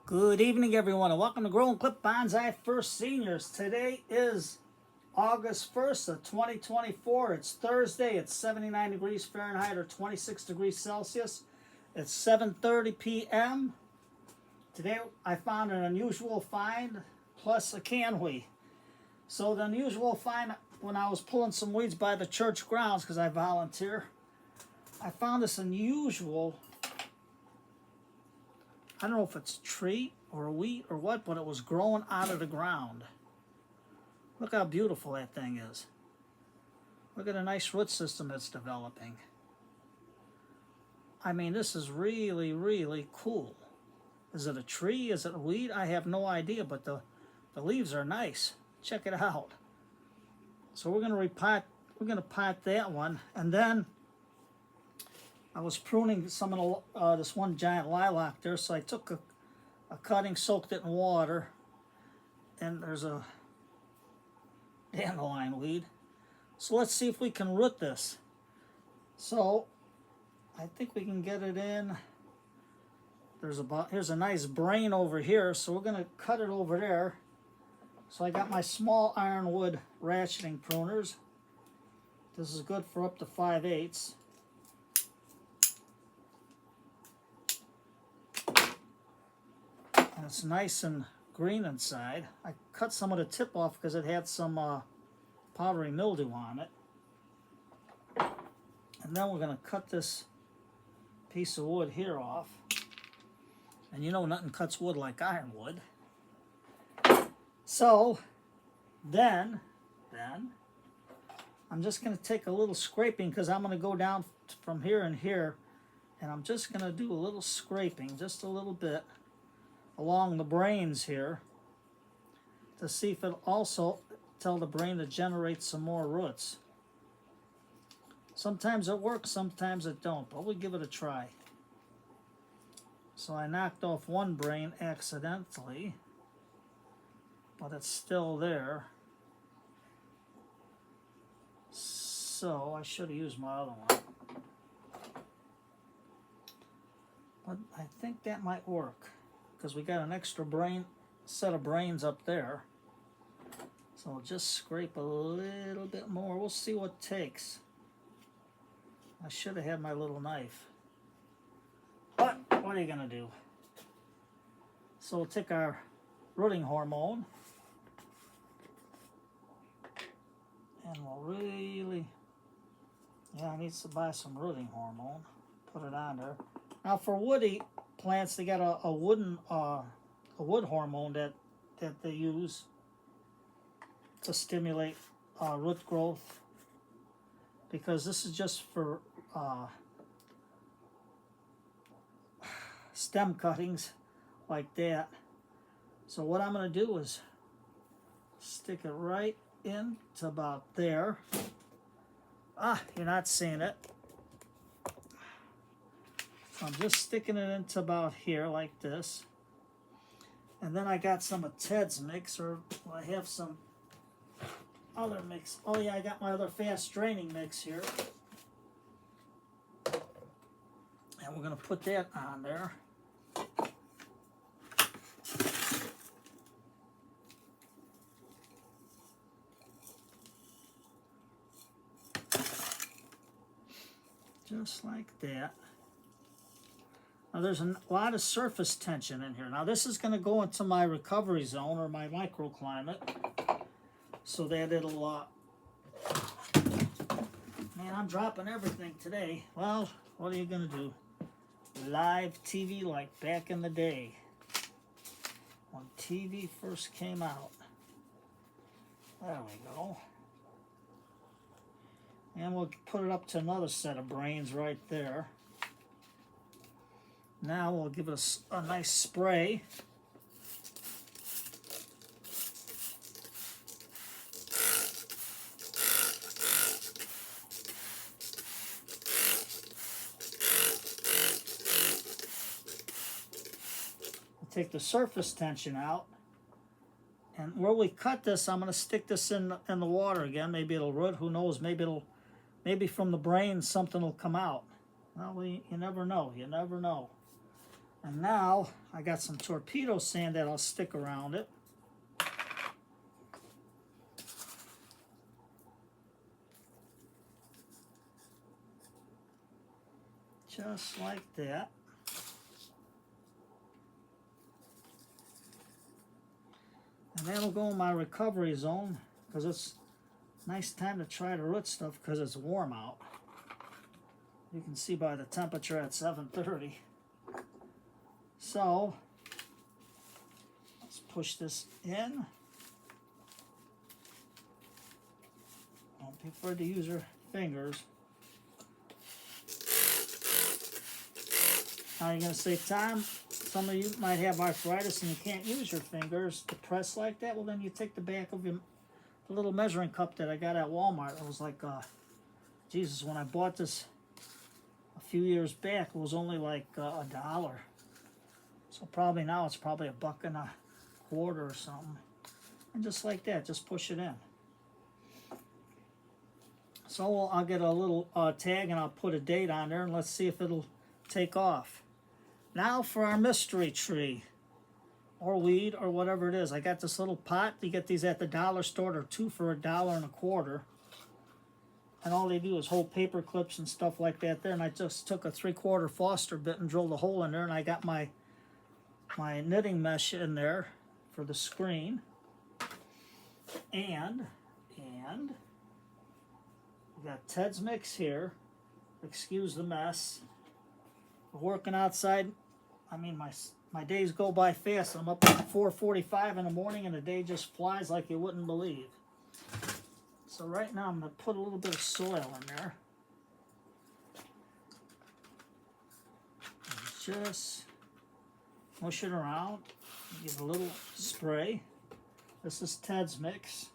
Good evening, everyone, and welcome to Grow and Clip Bonsai First Seniors. Today is August 1st of 2024. It's Thursday. It's 79 degrees Fahrenheit or 26 degrees Celsius. It's 7:30 p.m. Today I found an unusual find plus a can we. So the unusual find, when I was pulling some weeds by the church grounds because I volunteer, I found this unusual, I don't know if it's a tree or a wheat or what, but it was growing out of the ground. Look how beautiful that thing is. Look at the nice root system it's developing. I mean, this is really, really cool. Is it a tree? Is it a weed? I have no idea, but the leaves are nice. Check it out. So we're gonna pot that one, and then I was pruning some of this one giant lilac there, so I took a cutting, soaked it in water, and there's a dandelion weed. So let's see if we can root this. So I think we can get it in. Here's a nice brain over here, so we're gonna cut it over there. So I got my small ironwood ratcheting pruners. This is good for up to 5/8. And it's nice and green inside. I cut some of the tip off because it had some powdery mildew on it. And then we're going to cut this piece of wood here off. And you know nothing cuts wood like ironwood. So then I'm just going to take a little scraping because I'm going to go down from here and here. And I'm just going to do a little scraping, just a little bit, along the brains here to see if it also tell the brain to generate some more roots. Sometimes it works, sometimes it don't, but we'll give it a try. So I knocked off one brain accidentally, but it's still there. So I should have used my other one. But I think that might work, because we got an extra set of brains up there. So I'll just scrape a little bit more. We'll see what it takes. I should have had my little knife. But what are you going to do? So we'll take our rooting hormone. And we'll really... Yeah, I need to buy some rooting hormone. Put it on there. Now for woody plants, they got a wood hormone that they use to stimulate root growth, because this is just for stem cuttings like that. So what I'm going to do is stick it right into about there. You're not seeing it. I'm just sticking it into about here like this. And then I got some of Ted's mix, or I have some other mix. Oh yeah, I got my other fast draining mix here. And we're going to put that on there. Just like that. Now there's a lot of surface tension in here. Now this is going to go into my recovery zone, or my microclimate, so that it'll... Man, I'm dropping everything today. Well, what are you going to do? Live TV like back in the day, when TV first came out. There we go. And we'll put it up to another set of brains right there. Now we'll give it a nice spray. We'll take the surface tension out. And where we cut this, I'm going to stick this in the water again. Maybe it'll root. Who knows? Maybe from the brain something will come out. Well, you never know. You never know. And now I got some torpedo sand that I'll stick around it. Just like that. And that'll go in my recovery zone because it's a nice time to try the root stuff because it's warm out. You can see by the temperature at 7:30. So let's push this in. Don't be afraid to use your fingers. Now you're going to say, Tom, some of you might have arthritis and you can't use your fingers to press like that. Well, then you take the back of the little measuring cup that I got at Walmart. It was like, Jesus, when I bought this a few years back, it was only like $1. So probably now it's probably $1.25 or something. And just like that, just push it in. So I'll get a little tag and I'll put a date on there and let's see if it'll take off. Now for our mystery tree or weed or whatever it is. I got this little pot. You get these at the dollar store. They're 2 for $1.25. And all they do is hold paper clips and stuff like that there. And I just took a 3/4 Foster bit and drilled a hole in there. And I got my knitting mesh in there for the screen. And we got Ted's Mix here. Excuse the mess. We're working outside. I mean, my days go by fast. I'm up at 4:45 in the morning and the day just flies like you wouldn't believe. So right now I'm going to put a little bit of soil in there. And just mush it around. Give it a little spray. This is Ted's Mix.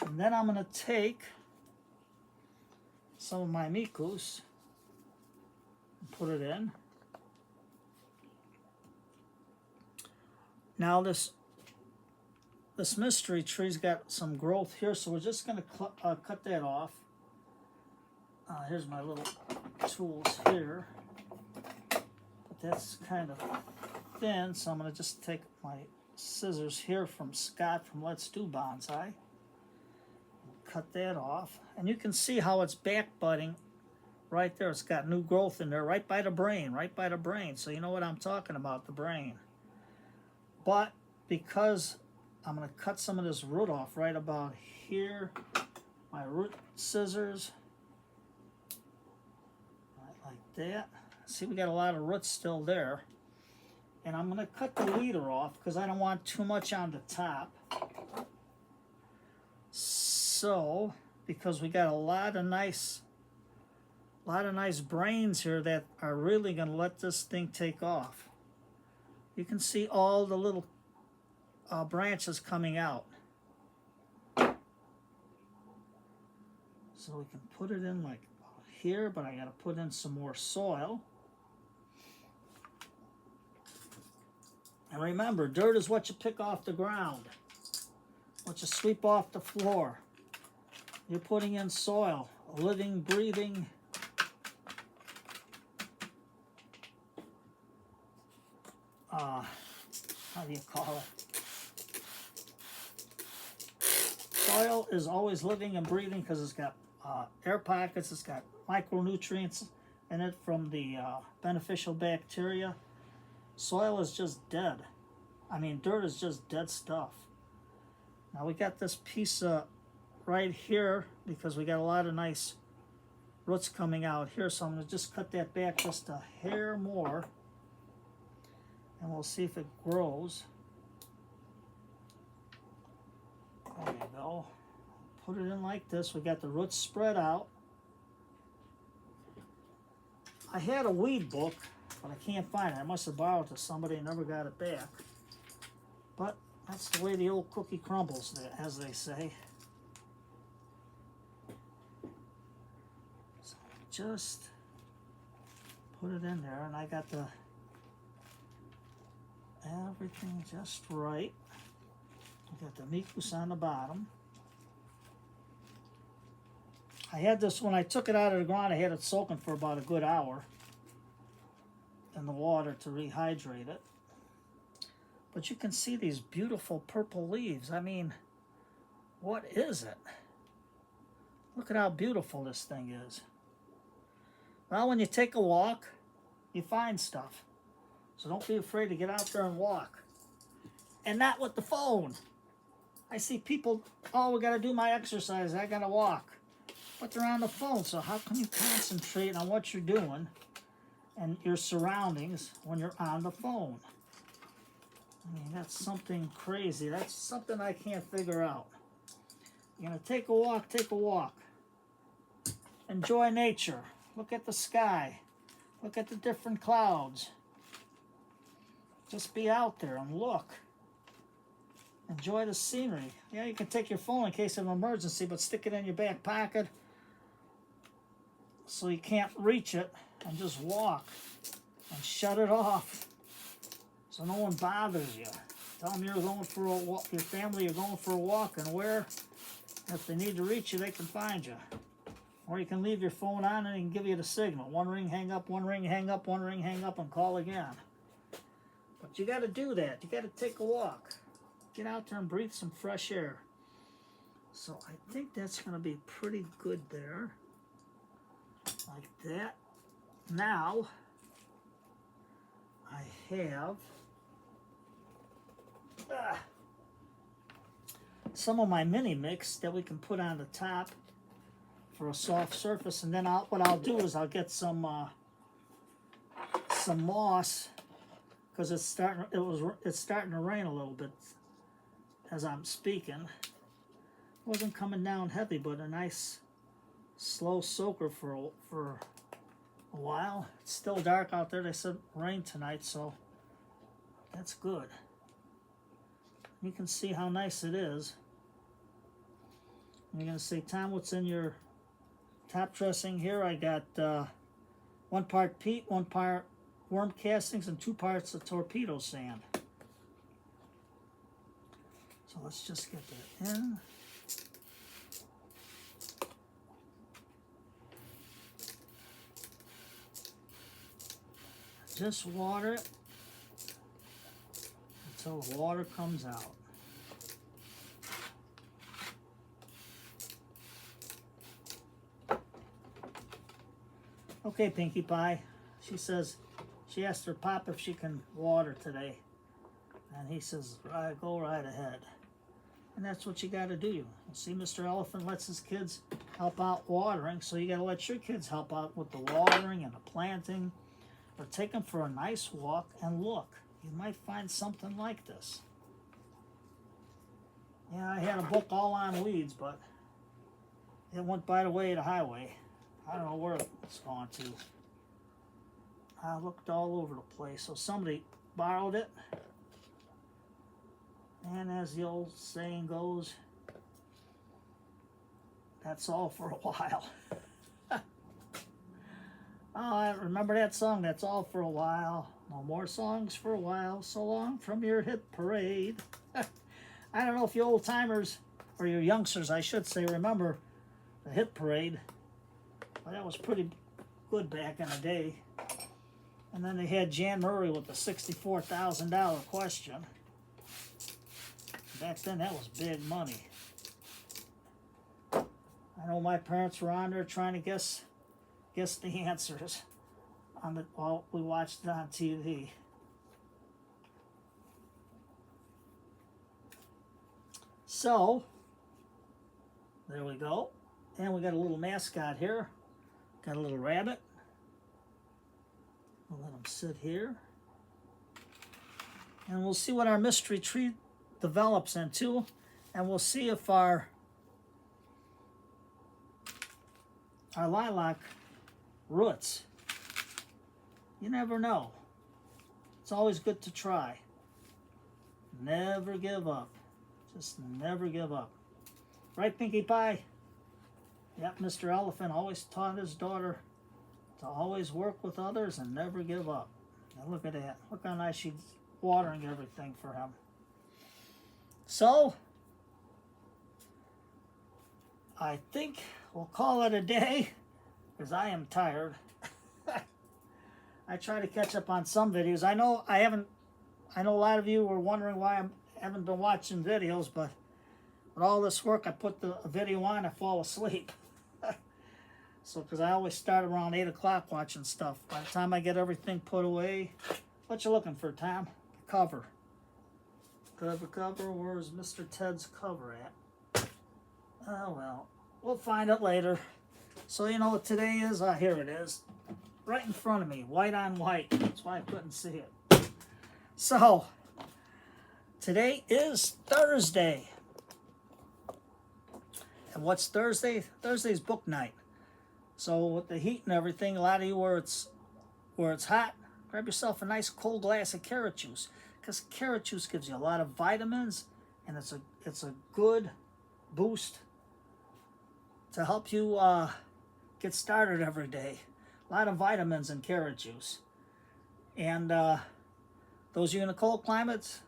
And then I'm going to take some of my mikus and put it in. Now this mystery tree's got some growth here, so we're just going to cut that off. Here's my little tools here. But that's kind of thin, so I'm going to just take my scissors here from Scott from Let's Do Bonsai. Cut that off. And you can see how it's back budding right there. It's got new growth in there right by the brain, right by the brain. So you know what I'm talking about, the brain. But because I'm going to cut some of this root off right about here, my root scissors, right like that. See, we got a lot of roots still there. And I'm going to cut the leader off because I don't want too much on the top. So, because we got a lot of nice brains here that are really going to let this thing take off. You can see all the little branches coming out. So we can put it in like here, but I got to put in some more soil. And remember, dirt is what you pick off the ground, what you sweep off the floor. You're putting in soil, living, breathing, how do you call it? Soil is always living and breathing because it's got air pockets, it's got micronutrients in it from the beneficial bacteria. Soil is just dead. I mean, dirt is just dead stuff. Now we got this piece right here because we got a lot of nice roots coming out here, so I'm going to just cut that back just a hair more. And we'll see if it grows. There you go. Put it in like this. We got the roots spread out. I had a weed book, but I can't find it. I must have borrowed it to somebody and never got it back. But that's the way the old cookie crumbles, as they say. So just put it in there, and I got everything just right. We got the mikus on the bottom. I had this, when I took it out of the ground, I had it soaking for about a good hour. in the water to rehydrate it. But you can see these beautiful purple leaves. I mean, what is it? Look at how beautiful this thing is. Well, when you take a walk, you find stuff. So don't be afraid to get out there and walk. And not with the phone. I see people, oh, we got to do my exercise. I got to walk. But they're on the phone. So how can you concentrate on what you're doing and your surroundings when you're on the phone? I mean, that's something crazy. That's something I can't figure out. You're going to take a walk, take a walk. Enjoy nature. Look at the sky. Look at the different clouds. Just be out there and look. Enjoy the scenery. Yeah, you can take your phone in case of an emergency, but stick it in your back pocket so you can't reach it, and just walk and shut it off so no one bothers you. Tell them you're going for a walk, your family, you're going for a walk, and where, if they need to reach you, they can find you. Or you can leave your phone on and it can give you the signal. One ring, hang up, one ring, hang up, one ring, hang up, and call again. But you got to do that. You got to take a walk. Get out there and breathe some fresh air. So I think that's going to be pretty good there. Like that. Now, I have some of my mini mix that we can put on the top for a soft surface, and then what I'll do is I'll get some moss, because it's starting to rain a little bit as I'm speaking. It wasn't coming down heavy, but a nice slow soaker for a while. It's still dark out there. They said rain tonight, so that's good. You can see how nice it is. You're going to say, Tom, what's in your top dressing here? I got 1 part peat, 1 part worm castings, and 2 parts of torpedo sand. So let's just get that in. Just water it until the water comes out. Okay, Pinkie Pie. She says, she asked her pop if she can water today. And he says, go right ahead. And that's what you got to do. See, Mr. Elephant lets his kids help out watering, so you got to let your kids help out with the watering and the planting. Or take them for a nice walk and look. You might find something like this. Yeah, I had a book all on weeds, but it went by the way of the highway. I don't know where it's gone to. I looked all over the place, so somebody borrowed it. And as the old saying goes, that's all for a while. Oh, I remember that song, That's All for a While. No more songs for a while, so long from your hit parade. I don't know if you old timers, or your youngsters, I should say, remember the hit parade. Well, that was pretty good back in the day. And then they had Jan Murray with the $64,000 question. Back then, that was big money. I know my parents were on there trying to guess the answers while we watched it on TV. So, there we go. And we got a little mascot here. Got a little rabbit. We'll let him sit here. And we'll see what our mystery tree develops into. And we'll see if our lilac roots. You never know. It's always good to try. Never give up. Just never give up. Right, Pinkie Pie? Yep, Mr. Elephant always taught his daughter to always work with others and never give up. Now look at that. Look how nice she's watering everything for him. So, I think we'll call it a day, because I am tired. I try to catch up on some videos. I know a lot of you were wondering why I haven't been watching videos, but with all this work, I put the video on, I fall asleep. So, because I always start around 8 o'clock watching stuff. By the time I get everything put away, what you looking for, Tom? The cover. Cover, where's Mr. Ted's cover at? Oh, well, we'll find it later. So, you know what today is? Here it is. Right in front of me, white on white. That's why I couldn't see it. So, today is Thursday. And what's Thursday? Thursday's book night. So with the heat and everything, a lot of you where it's hot, grab yourself a nice cold glass of carrot juice, because carrot juice gives you a lot of vitamins, and it's a good boost to help you get started every day. A lot of vitamins in carrot juice. And those of you in the cold climates,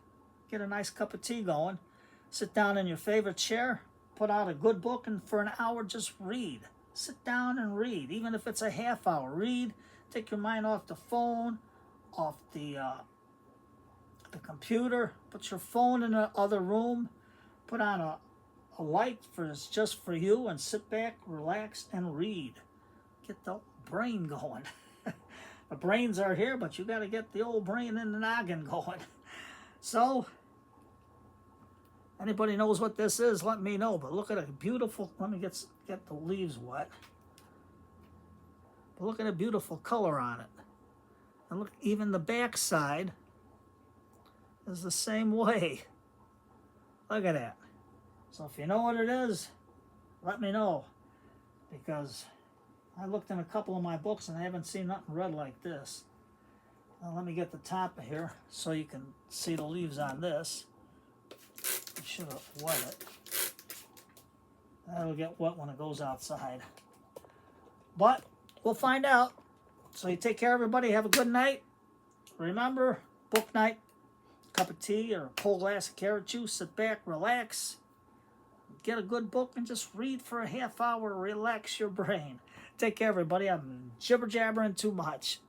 get a nice cup of tea going, sit down in your favorite chair, put out a good book, and for an hour just read. Sit down and read, even if it's a half hour. Read, take your mind off the phone, off the computer. Put your phone in the other room. Put on a light just for you, and sit back, relax, and read. Get the brain going. The brains are here, but you got to get the old brain in the noggin going. So, anybody knows what this is, let me know. But look at a beautiful, let me get the leaves wet. But look at a beautiful color on it. And look, even the back side is the same way. Look at that. So if you know what it is, let me know. Because I looked in a couple of my books and I haven't seen nothing red like this. Now let me get the top of here so you can see the leaves on this. I should have wet it. That'll get wet when it goes outside. But we'll find out. So you take care, everybody. Have a good night. Remember, book night. Cup of tea or a cold glass of carrot juice. Sit back, relax. Get a good book and just read for a half hour. Relax your brain. Take care, everybody. I'm jibber-jabbering too much.